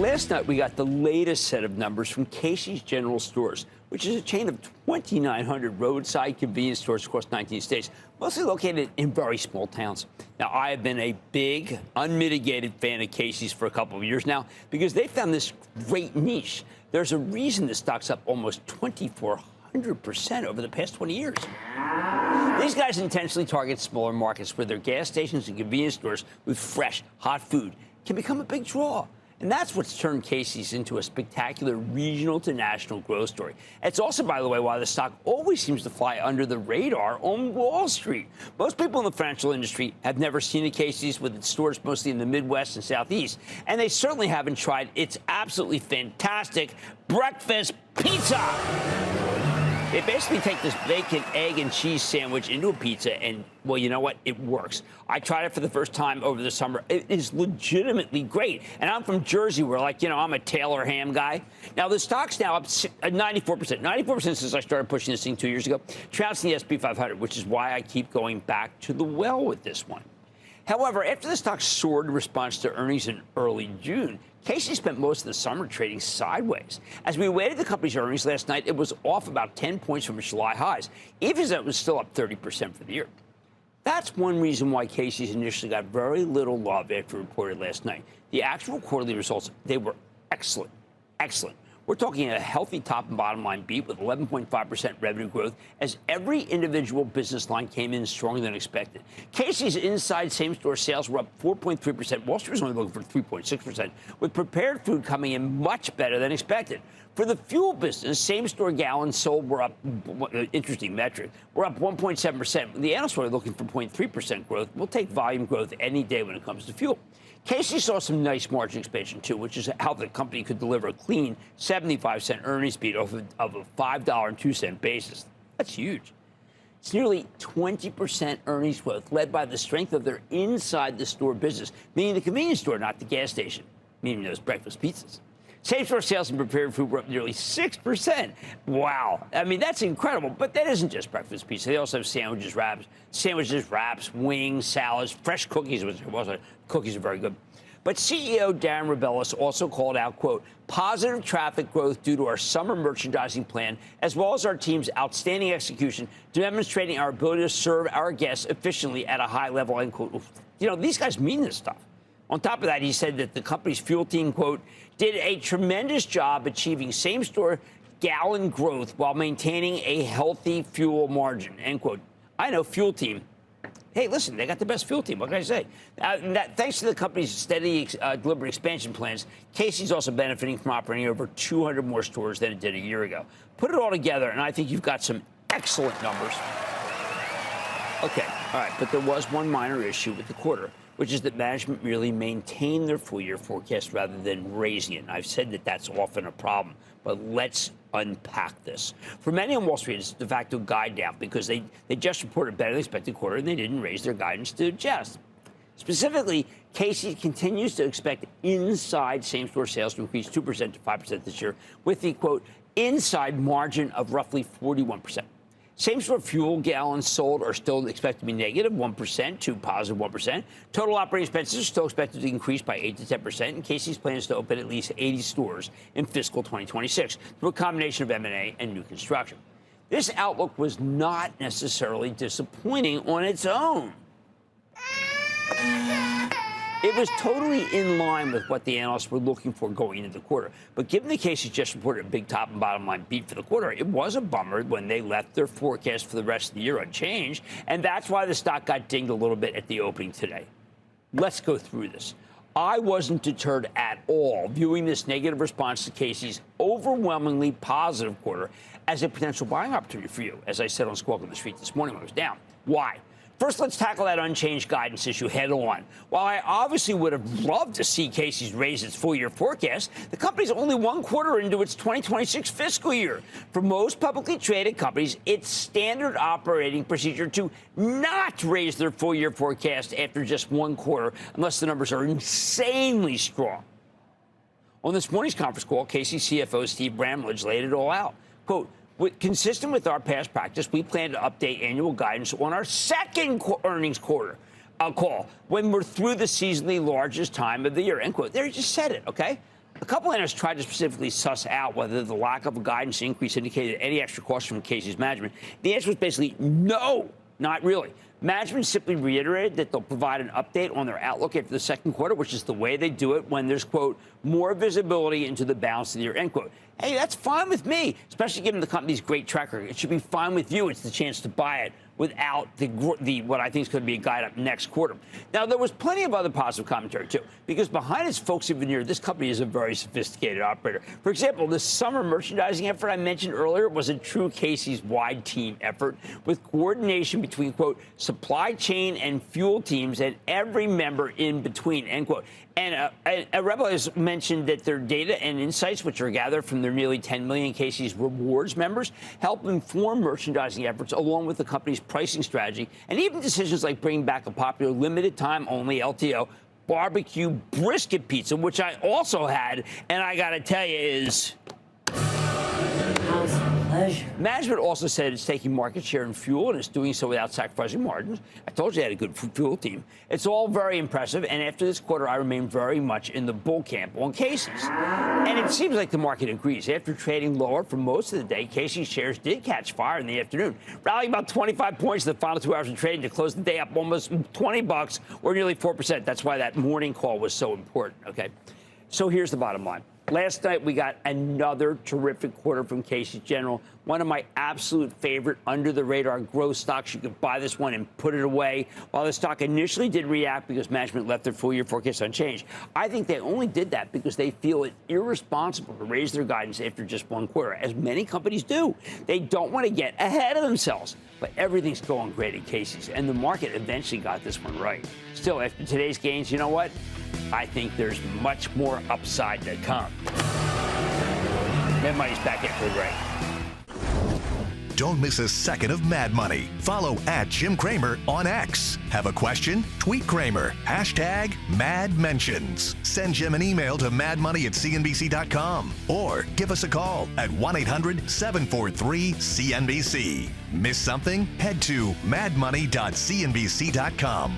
Last night, we got the latest set of numbers from Casey's General Stores, which is a chain of 2,900 roadside convenience stores across 19 states, mostly located in very small towns. Now, I have been a big, unmitigated fan of Casey's for a couple of years now because they found this great niche. There's a reason the stock's up almost 2,400% over the past 20 years. These guys intentionally target smaller markets where their gas stations and convenience stores with fresh, hot food can become a big draw. And that's what's turned Casey's into a spectacular regional to national growth story. It's also, by the way, why the stock always seems to fly under the radar on Wall Street. Most people in the financial industry have never seen a Casey's with its stores mostly in the Midwest and Southeast, and they certainly haven't tried its absolutely fantastic breakfast pizza. They basically take this bacon, egg, and cheese sandwich into a pizza, and, well, you know what? It works. I tried it for the first time over the summer. It is legitimately great. And I'm from Jersey, where, like, I'm a Taylor ham guy. Now, the stock's now up 94%. 94% since I started pushing this thing 2 years ago. Trouncing the S&P 500, which is why I keep going back to the well with this one. However, after the stock soared in response to earnings in early June, Casey spent most of the summer trading sideways. As we awaited the company's earnings last night, it was off about 10 points from its July highs, even as it was still up 30% for the year. That's one reason why Casey's initially got very little love after it reported last night. The actual quarterly results, they were excellent. Excellent. We're talking a healthy top and bottom line beat with 11.5% revenue growth as every individual business line came in stronger than expected. Casey's inside same-store sales were up 4.3%. Wall Street was only looking for 3.6%, with prepared food coming in much better than expected. For the fuel business, same-store gallons sold were up, interesting metric, we're up 1.7%. The analysts were looking for 0.3% growth. We'll take volume growth any day when it comes to fuel. Casey saw some nice margin expansion, too, which is how the company could deliver a clean 75-cent earnings beat of a $5.02 basis. That's huge. It's nearly 20% earnings growth, led by the strength of their inside-the-store business, meaning the convenience store, not the gas station, meaning those breakfast pizzas. Same-store sales in prepared food were up nearly 6%. Wow. I mean, that's incredible. But that isn't just breakfast pizza. They also have sandwiches, wraps, wings, salads, fresh cookies, which also cookies are very good. But CEO Darren Rebellis also called out, quote, positive traffic growth due to our summer merchandising plan, as well as our team's outstanding execution, demonstrating our ability to serve our guests efficiently at a high level, end quote. These guys mean this stuff. On top of that, he said that the company's fuel team, quote, did a tremendous job achieving same-store gallon growth while maintaining a healthy fuel margin, end quote. I know, fuel team. Hey, listen, they got the best fuel team. What can I say? Thanks to the company's steady deliberate expansion plans, Casey's also benefiting from operating over 200 more stores than it did a year ago. Put it all together, and I think you've got some excellent numbers. Okay, all right, but there was one minor issue with the quarter, which is that management merely maintained their full-year forecast rather than raising it. And I've said that that's often a problem, but let's unpack this. For many on Wall Street, it's de facto guide down because they just reported better than expected quarter and they didn't raise their guidance to adjust. Specifically, Casey continues to expect inside same-store sales to increase 2% to 5% this year, with the, quote, inside margin of roughly 41%. Same-store fuel gallons sold are still expected to be negative 1% to positive 1%. Total operating expenses are still expected to increase by 8 to 10%, and Casey's plans to open at least 80 stores in fiscal 2026 through a combination of M&A and new construction. This outlook was not necessarily disappointing on its own. It was totally in line with what the analysts were looking for going into the quarter. But given the Casey's just reported a big top and bottom line beat for the quarter, it was a bummer when they left their forecast for the rest of the year unchanged. And that's why the stock got dinged a little bit at the opening today. Let's go through this. I wasn't deterred at all viewing this negative response to Casey's overwhelmingly positive quarter as a potential buying opportunity for you, as I said on Squawk on the Street this morning when I was down. Why? First, let's tackle that unchanged guidance issue head on. While I obviously would have loved to see Casey's raise its full-year forecast, the company's only one quarter into its 2026 fiscal year. For most publicly traded companies, it's standard operating procedure to not raise their full-year forecast after just one quarter unless the numbers are insanely strong. On this morning's conference call, Casey's CFO Steve Bramlage laid it all out. Quote, consistent with our past practice, we plan to update annual guidance on our second earnings quarter call when we're through the seasonally largest time of the year, end quote. There, you just said it, okay? A couple analysts tried to specifically suss out whether the lack of a guidance increase indicated any extra cost from Casey's management. The answer was basically no, not really. Management simply reiterated that they'll provide an update on their outlook after the second quarter, which is the way they do it when there's, quote, more visibility into the balance of the year, end quote. Hey, that's fine with me, especially given the company's great track record. It should be fine with you. It's the chance to buy it without the what I think is going to be a guide up next quarter. Now, there was plenty of other positive commentary, too, because behind its folksy veneer, this company is a very sophisticated operator. For example, the summer merchandising effort I mentioned earlier was a true Casey's-wide team effort with coordination between, quote, supply chain and fuel teams and every member in between, end quote. And Rebel has mentioned that their data and insights, which are gathered from their nearly 10 million Casey's Rewards members, help inform merchandising efforts along with the company's pricing strategy and even decisions like bringing back a popular limited-time-only LTO barbecue brisket pizza, which I also had, and I got to tell you is... pleasure. Management also said it's taking market share in fuel and it's doing so without sacrificing margins. I told you they had a good fuel team. It's all very impressive, and after this quarter, I remain very much in the bull camp on Casey's. And it seems like the market agrees. After trading lower for most of the day, Casey's shares did catch fire in the afternoon, rallying about 25 points in the final 2 hours of trading to close the day up almost $20 or nearly 4%. That's why that morning call was so important, okay? So here's the bottom line. Last night, we got another terrific quarter from Casey's General, one of my absolute favorite under-the-radar growth stocks. You could buy this one and put it away. While the stock initially did react because management left their full-year forecast unchanged, I think they only did that because they feel it irresponsible to raise their guidance after just one quarter, as many companies do. They don't want to get ahead of themselves. But everything's going great at Casey's, and the market eventually got this one right. Still, after today's gains, you know what? I think there's much more upside to come. Mad Money's back after the break. Don't miss a second of Mad Money. Follow @Jim Cramer on X. Have a question? Tweet Cramer. #MadMentions. Send Jim an email to madmoney@cnbc.com or give us a call at 1-800-743-CNBC. Miss something? Head to madmoney.cnbc.com.